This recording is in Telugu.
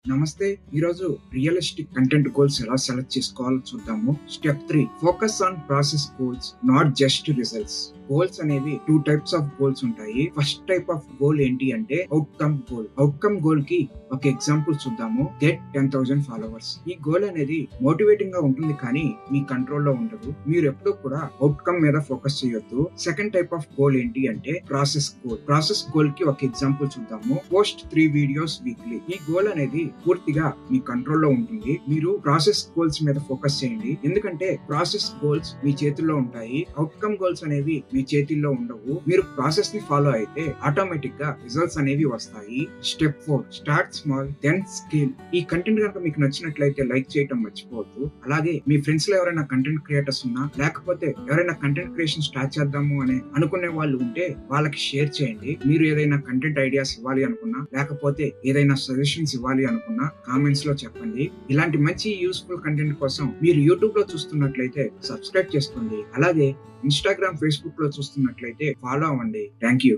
నమస్తే. ఈరోజు రియలిస్టిక్ కంటెంట్ గోల్స్ ఎలా సెలెక్ట్ చేసుకోవాలో చూద్దాము. Step 3, focus on process goals, not just results. Goals అనేవి 2 టైప్స్ ఆఫ్ గోల్స్ ఉంటాయి. ఫస్ట్ టైప్ ఆఫ్ గోల్ ఏంటి అంటే అవుట్కమ్ గోల్. అవుట్కమ్ గోల్ కి ఒక ఎగ్జాంపుల్ చూద్దాము. Get 10,000 followers. ఈ గోల్ అనేది మోటివేటింగ్ గా ఉంటుంది, కానీ మీ కంట్రోల్లో ఉండదు. మీరు ఎప్పుడూ కూడా అవుట్కమ్ మీద ఫోకస్ చేయొద్దు. సెకండ్ టైప్ ఆఫ్ గోల్ ఏంటి అంటే ప్రాసెస్ గోల్. ప్రాసెస్ గోల్ కి ఒక ఎగ్జాంపుల్ చూద్దాము. Post 3 videos weekly. ఈ గోల్ అనేది పూర్తిగా మీ కంట్రోల్లో ఉంటుంది. మీరు ప్రాసెస్ గోల్స్ మీద ఫోకస్ చేయండి, ఎందుకంటే ప్రాసెస్ గోల్స్ మీ చేతుల్లో ఉంటాయి. అవుట్కమ్ గోల్స్ అనేవి మీ చేతిల్లో ఉండవు. మీరు ప్రాసెస్ ని ఫాలో అయితే ఆటోమేటిక్ గా రిజల్ట్స్ అనేవి వస్తాయి. Step 4, start small then scale. ఈ కంటెంట్ కనుక మీకు నచ్చినట్లయితే లైక్ చేయడం మర్చిపోవద్దు. అలాగే మీ ఫ్రెండ్స్ లో ఎవరైనా కంటెంట్ క్రియేటర్స్ ఉన్నా, లేకపోతే ఎవరైనా కంటెంట్ క్రియేషన్ స్టార్ట్ చేద్దాము అని అనుకునే వాళ్ళు ఉంటే వాళ్ళకి షేర్ చేయండి. మీరు ఏదైనా కంటెంట్ ఐడియాస్ ఇవ్వాలి అనుకున్నా, లేకపోతే ఏదైనా సజెషన్స్ ఇవ్వాలి అనుకున్నా కామెంట్స్ లో చెప్పండి. ఇలాంటి మంచి యూస్ఫుల్ కంటెంట్ కోసం మీరు యూట్యూబ్ లో చూస్తున్నట్లయితే సబ్స్క్రైబ్ చేసుకోండి. అలాగే ఇన్స్టాగ్రామ్, ఫేస్బుక్ లో చూస్తున్నట్లయితే ఫాలో అవ్వండి. Thank you.